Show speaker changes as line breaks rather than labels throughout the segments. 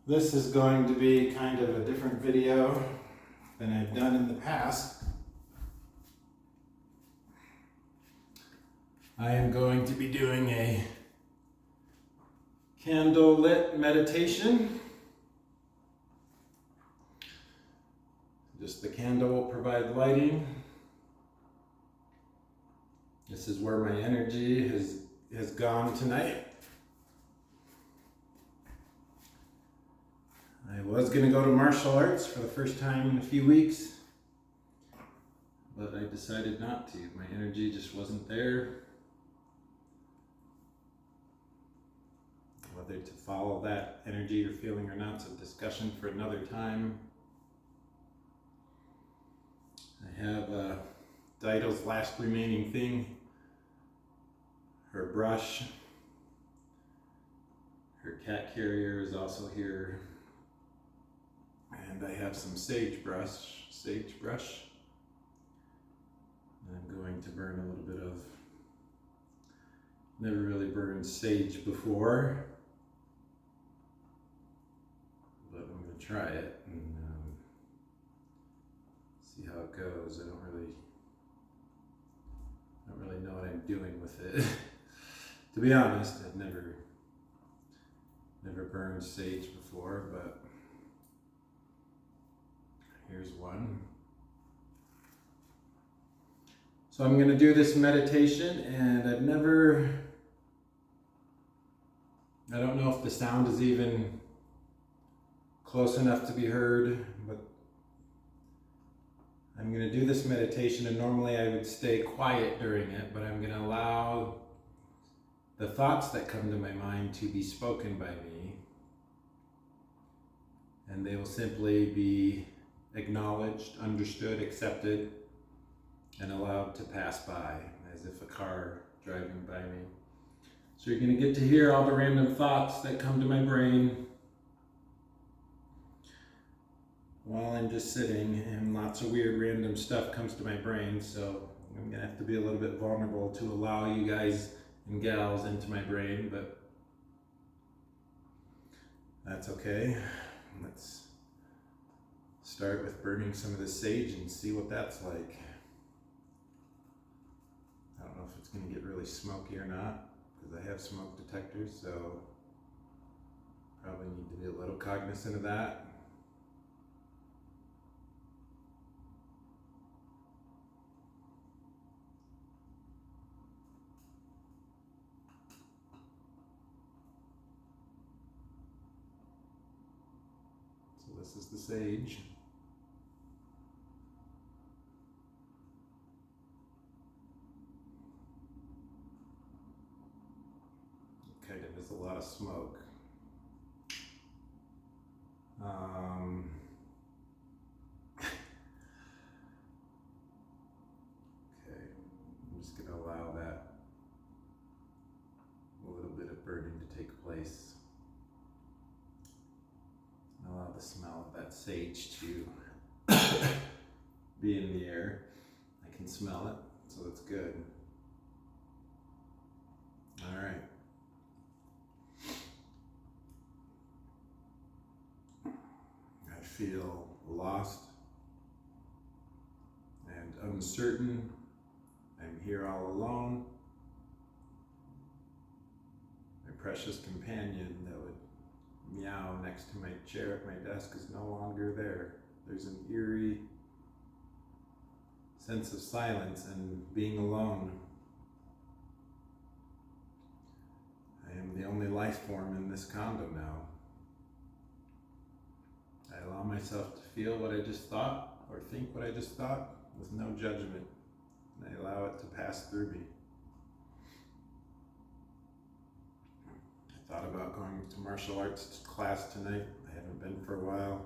This is going to be kind of a different video than I've done in the past. I am going to be doing a candle-lit meditation. Just the candle will provide lighting. This is where my energy has gone tonight. I was going to go to martial arts for the first time in a few weeks, but I decided not to. My energy just wasn't there. Whether to follow that energy or feeling or not is a discussion for another time. I have Dido's last remaining thing, her brush. Her cat carrier is also here. And I have some sagebrush. And I'm going to burn a little bit of, never really burned sage before, but I'm going to try it and see how it goes. I don't really know what I'm doing with it. To be honest, I've never burned sage before, but here's one. So I'm going to do this meditation, and I don't know if the sound is even close enough to be heard, but I'm going to do this meditation, and normally I would stay quiet during it, but I'm going to allow the thoughts that come to my mind to be spoken by me, and they will simply be acknowledged, understood, accepted, and allowed to pass by as if a car driving by me. So you're going to get to hear all the random thoughts that come to my brain while I'm just sitting, and lots of weird random stuff comes to my brain, so I'm going to have to be a little bit vulnerable to allow you guys and gals into my brain, but that's okay. Let's start with burning some of the sage and see what that's like. I don't know if it's going to get really smoky or not, because I have smoke detectors, so probably need to be a little cognizant of that. So this is the sage. Kind of is a lot of smoke. Okay, I'm just going to allow that a little bit of burning to take place. Allow the smell of that sage to be in the air. I can smell it, so that's good. All right. I feel lost and uncertain. I'm here all alone. My precious companion that would meow next to my chair at my desk is no longer there. There's an eerie sense of silence and being alone. I am the only life form in this condo now. I allow myself to feel what I just thought or think what I just thought with no judgment. And I allow it to pass through me. I thought about going to martial arts class tonight. I haven't been for a while.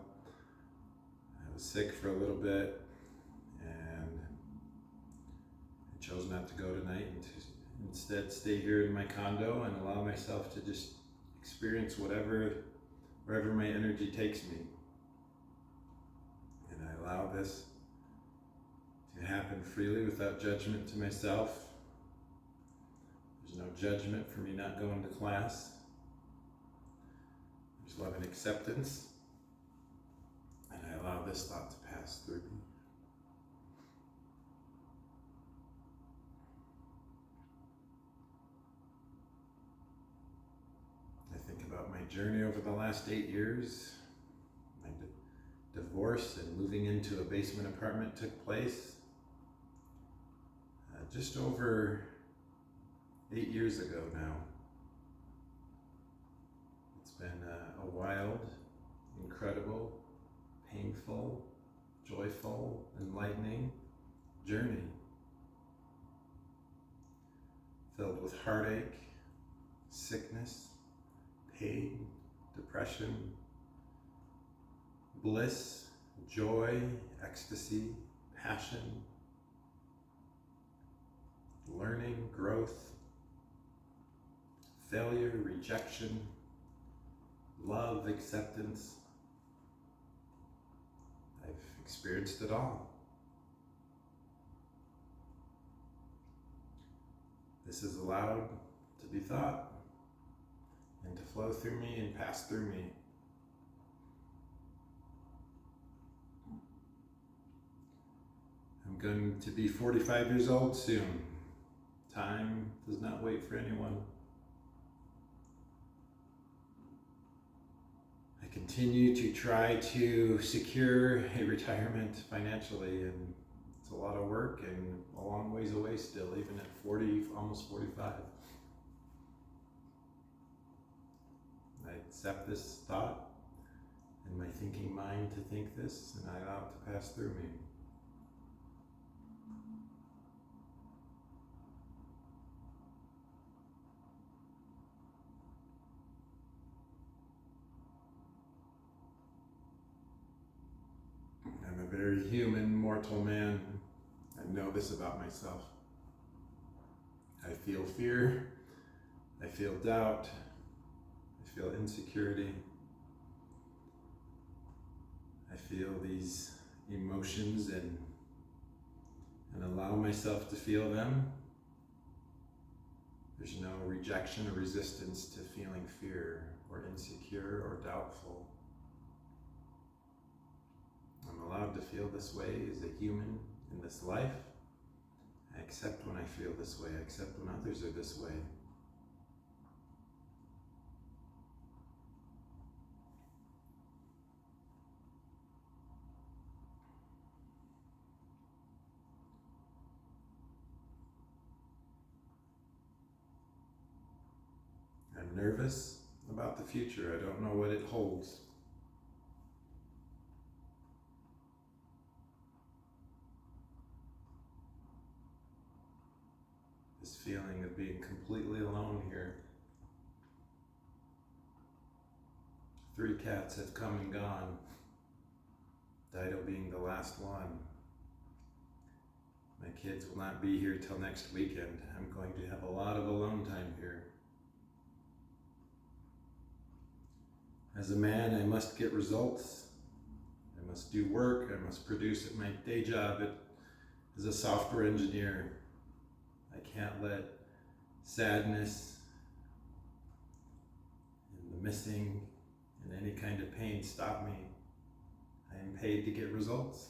I was sick for a little bit, and I chose not to go tonight and to instead stay here in my condo and allow myself to just experience wherever my energy takes me. And I allow this to happen freely without judgment to myself. There's no judgment for me not going to class. There's love and acceptance, and I allow this thought to pass through me. I think about my journey over the last 8 years. My divorce and moving into a basement apartment took place just over 8 years ago now. It's been a wild, incredible, painful, joyful, enlightening journey filled with heartache, sickness, pain, depression, bliss, joy, ecstasy, passion, learning, growth, failure, rejection, love, acceptance. I've experienced it all. This is allowed to be thought and to flow through me and pass through me. I'm going to be 45 years old soon. Time does not wait for anyone. I continue to try to secure a retirement financially, and it's a lot of work and a long ways away still, even at 40, almost 45. I accept this thought in my thinking mind to think this, and I allow it to pass through me. I'm a very human, mortal man. I know this about myself. I feel fear, I feel doubt, I feel insecurity. I feel these emotions and allow myself to feel them. There's no rejection or resistance to feeling fear or insecure or doubtful. I'm allowed to feel this way as a human in this life. I accept when I feel this way. I accept when others are this way. I'm nervous about the future. I don't know what it holds. This feeling of being completely alone here. 3 cats have come and gone, Dido being the last one. My kids will not be here till next weekend. I'm going to have a lot of alone time here. As a man, I must get results. I must do work. I must produce at my day job as a software engineer. I can't let sadness and the missing and any kind of pain stop me. I am paid to get results.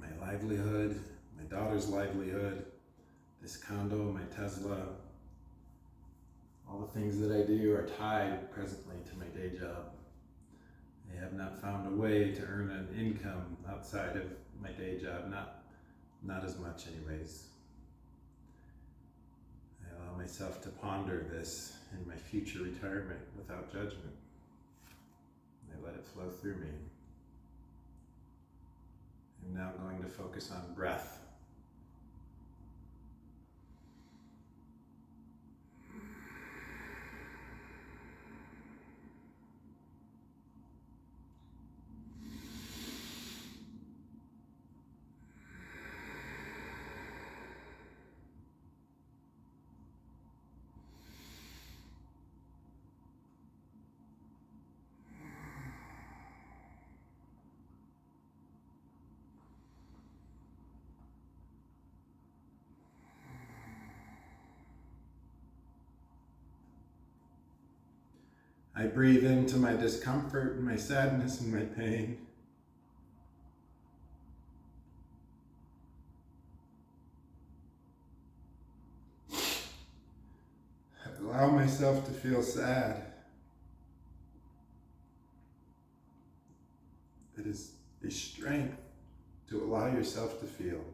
My livelihood, my daughter's livelihood, this condo, my Tesla, all the things that I do are tied presently to my day job. I have not found a way to earn an income outside of my day job, not as much anyways. I allow myself to ponder this in my future retirement without judgment. I let it flow through me. I'm now going to focus on breath. I breathe into my discomfort and my sadness and my pain. I allow myself to feel sad. It is a strength to allow yourself to feel.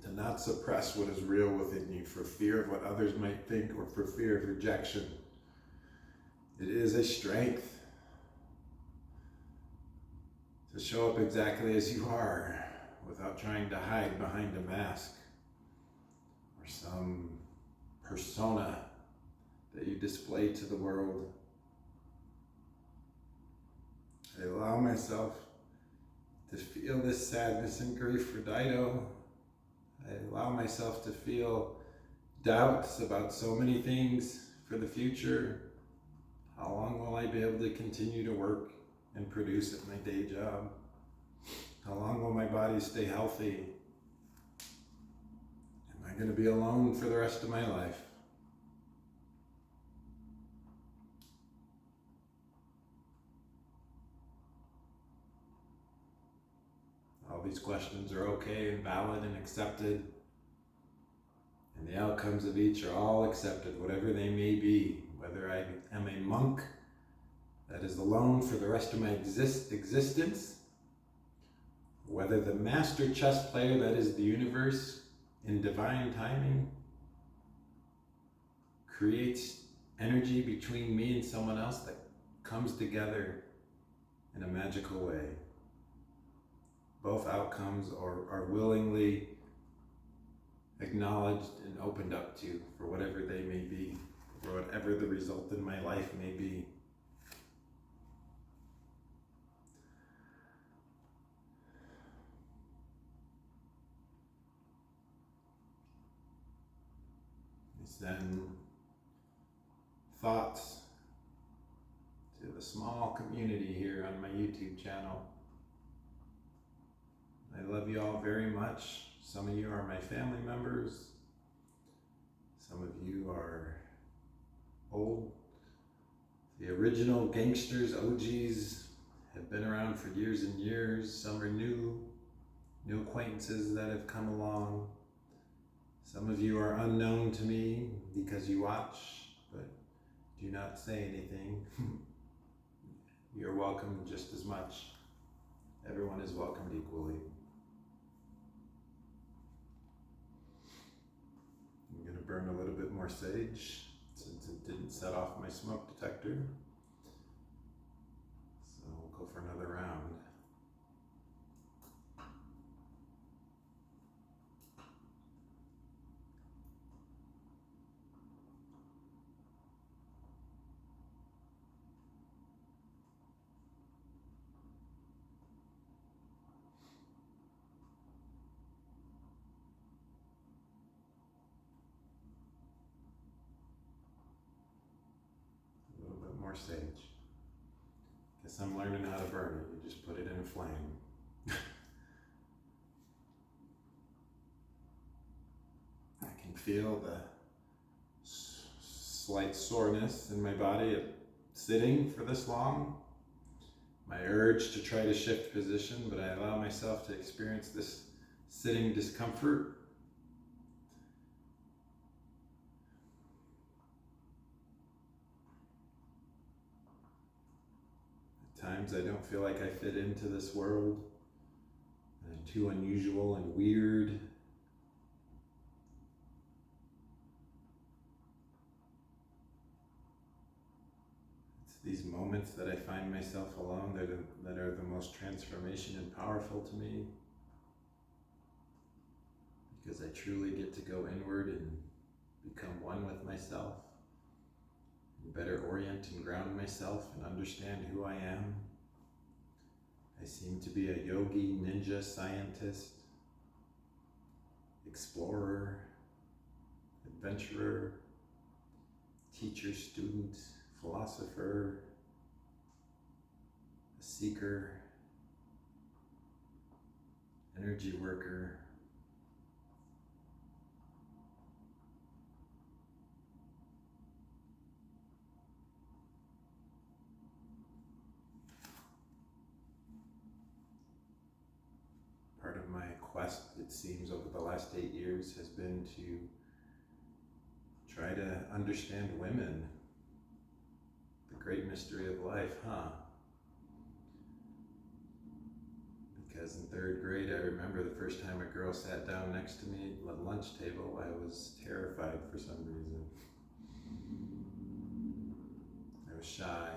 To not suppress what is real within you for fear of what others might think or for fear of rejection. It is a strength to show up exactly as you are without trying to hide behind a mask or some persona that you display to the world. I allow myself to feel this sadness and grief for Dido. I allow myself to feel doubts about so many things for the future. How long will I be able to continue to work and produce at my day job? How long will my body stay healthy? Am I going to be alone for the rest of my life? All these questions are okay and valid and accepted. And the outcomes of each are all accepted, whatever they may be. Whether I am a monk that is alone for the rest of my existence, whether the master chess player that is the universe in divine timing creates energy between me and someone else that comes together in a magical way. Both outcomes are willingly acknowledged and opened up to for whatever they may be, for whatever the result in my life may be. Send thoughts to the small community here on my YouTube channel. I love you all very much. Some of you are my family members. Some of you are old. The original gangsters, OGs, have been around for years and years. Some are new acquaintances that have come along. Some of you are unknown to me because you watch, but do not say anything. You're welcome just as much. Everyone is welcomed equally. I'm going to burn a little bit more sage since it didn't set off my smoke detector. So we'll go for another round. More sage. Guess I'm learning how to burn it. You just put it in a flame. I can feel the slight soreness in my body at sitting for this long. My urge to try to shift position, but I allow myself to experience this sitting discomfort. Times I don't feel like I fit into this world. I'm too unusual and weird. It's these moments that I find myself alone that are the most transformation and powerful to me. Because I truly get to go inward and become one with myself. Better orient and ground myself and understand who I am. I seem to be a yogi, ninja, scientist, explorer, adventurer, teacher, student, philosopher, a seeker, energy worker, it seems, over the last 8 years has been to try to understand women, the great mystery of life, Because in 3rd grade, I remember the first time a girl sat down next to me at the lunch table, I was terrified for some reason. I was shy.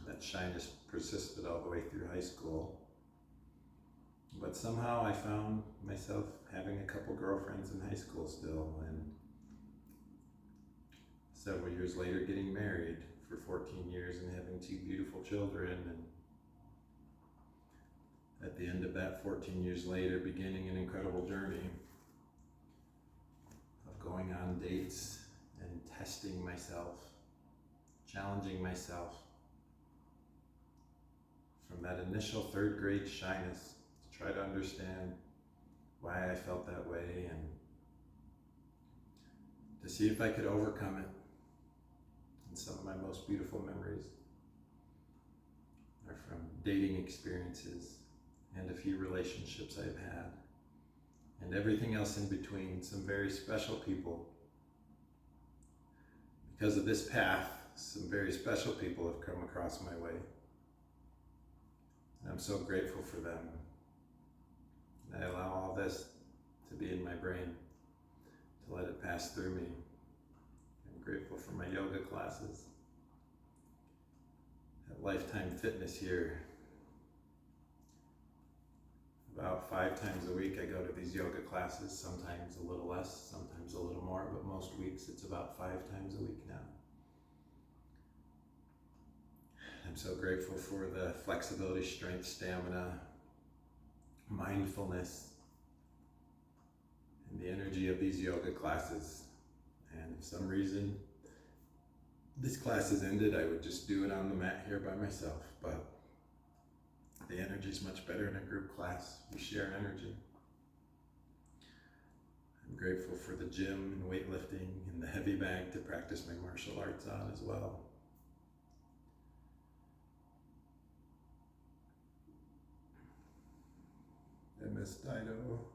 That shyness persisted all the way through high school. But somehow I found myself having a couple girlfriends in high school still, and several years later getting married for 14 years and having 2 beautiful children, and at the end of that 14 years later beginning an incredible journey of going on dates and testing myself, challenging myself from that initial 3rd grade shyness to try to understand why I felt that way and to see if I could overcome it. And some of my most beautiful memories are from dating experiences and a few relationships I've had, and everything else in between, some very special people. Because of this path, some very special people have come across my way. And I'm so grateful for them. And I allow all this to be in my brain, to let it pass through me. I'm grateful for my yoga classes at Lifetime Fitness here. About 5 times a week I go to these yoga classes, sometimes a little less, sometimes a little more, but most weeks it's about 5 times a week now. I'm so grateful for the flexibility, strength, stamina, mindfulness, and the energy of these yoga classes. And if some reason this class has ended, I would just do it on the mat here by myself, but the energy is much better in a group class. We share energy. I'm grateful for the gym and weightlifting and the heavy bag to practice my martial arts on as well. I miss Dido.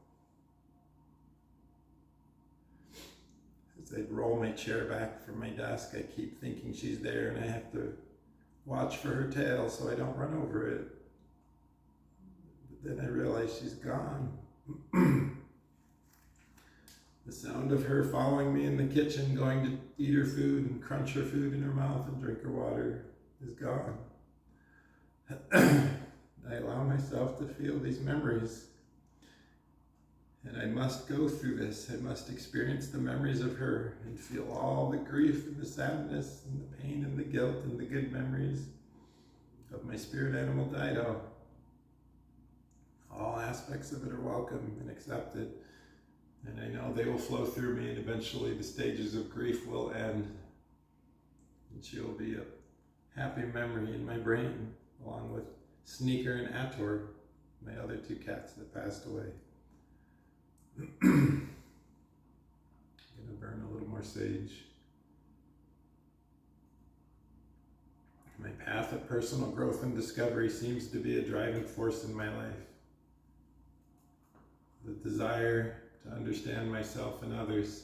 As I roll my chair back from my desk, I keep thinking she's there and I have to watch for her tail so I don't run over it. Then I realize she's gone. The sound of her following me in the kitchen, going to eat her food and crunch her food in her mouth and drink her water, is gone. I allow myself to feel these memories. And I must go through this. I must experience the memories of her and feel all the grief and the sadness and the pain and the guilt and the good memories of my spirit animal Dido. All aspects of it are welcome and accepted, and I know they will flow through me, and eventually the stages of grief will end, and she will be a happy memory in my brain, along with Sneaker and Ator, my other 2 cats that passed away. I'm gonna burn a little more sage. My path of personal growth and discovery seems to be a driving force in my life. The desire to understand myself and others,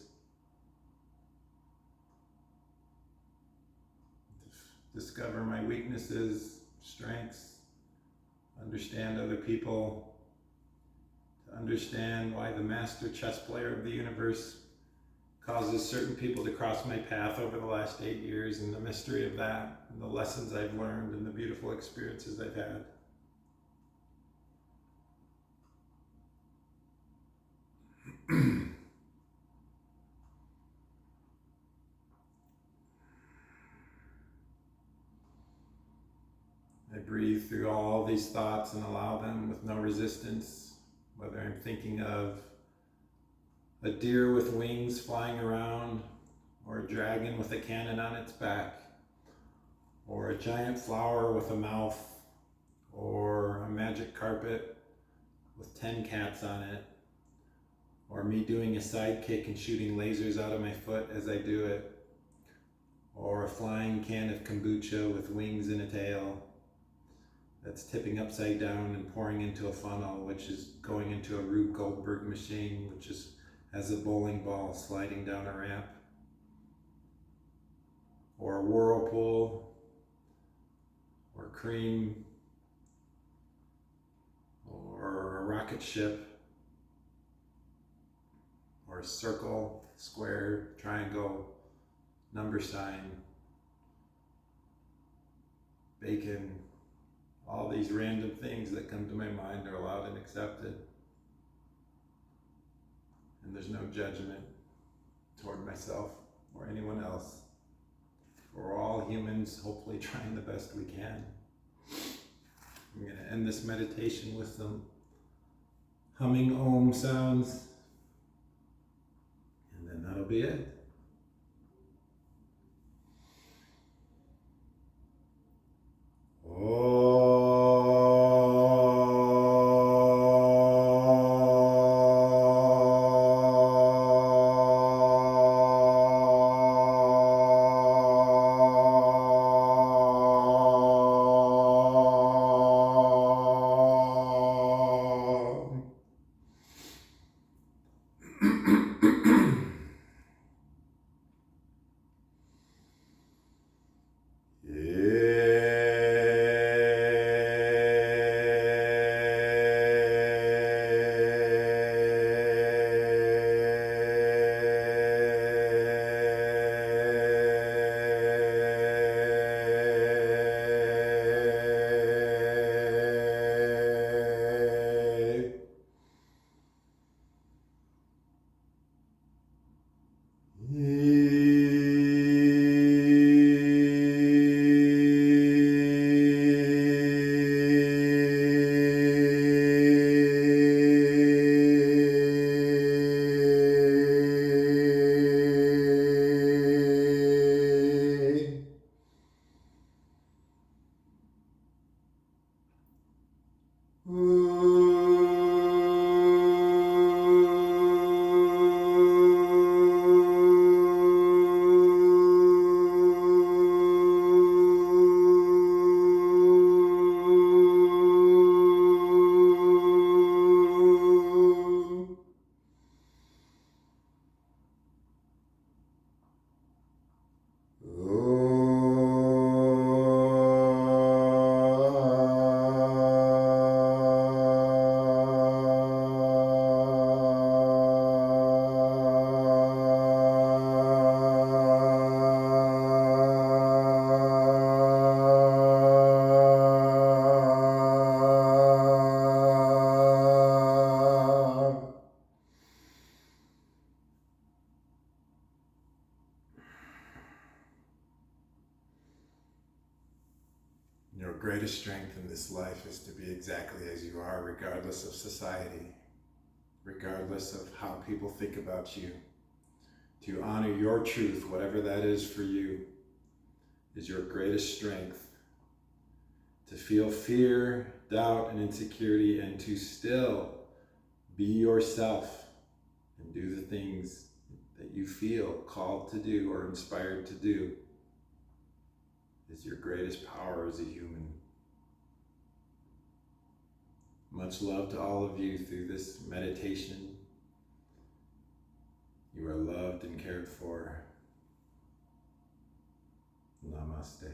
to discover my weaknesses, strengths, understand other people, to understand why the master chess player of the universe causes certain people to cross my path over the last 8 years, and the mystery of that, and the lessons I've learned, and the beautiful experiences I've had. I breathe through all these thoughts and allow them with no resistance, whether I'm thinking of a deer with wings flying around, or a dragon with a cannon on its back, or a giant flower with a mouth, or a magic carpet with 10 cats on it, or me doing a side kick and shooting lasers out of my foot as I do it, or a flying can of kombucha with wings and a tail, that's tipping upside down and pouring into a funnel, which is going into a Rube Goldberg machine, which has a bowling ball sliding down a ramp, or a whirlpool, or cream, or a rocket ship, or a circle, square, triangle, number sign, bacon. All these random things that come to my mind are allowed and accepted. And there's no judgment toward myself or anyone else. We're all humans, hopefully trying the best we can. I'm going to end this meditation with some humming Om sounds, and then that'll be it. Your greatest strength in this life is to be exactly as you are, regardless of society, regardless of how people think about you. To honor your truth, whatever that is for you, is your greatest strength. To feel fear, doubt, and insecurity, and to still be yourself and do the things that you feel called to do or inspired to do, is your greatest power as a human. Much love to all of you through this meditation. You are loved and cared for. Namaste.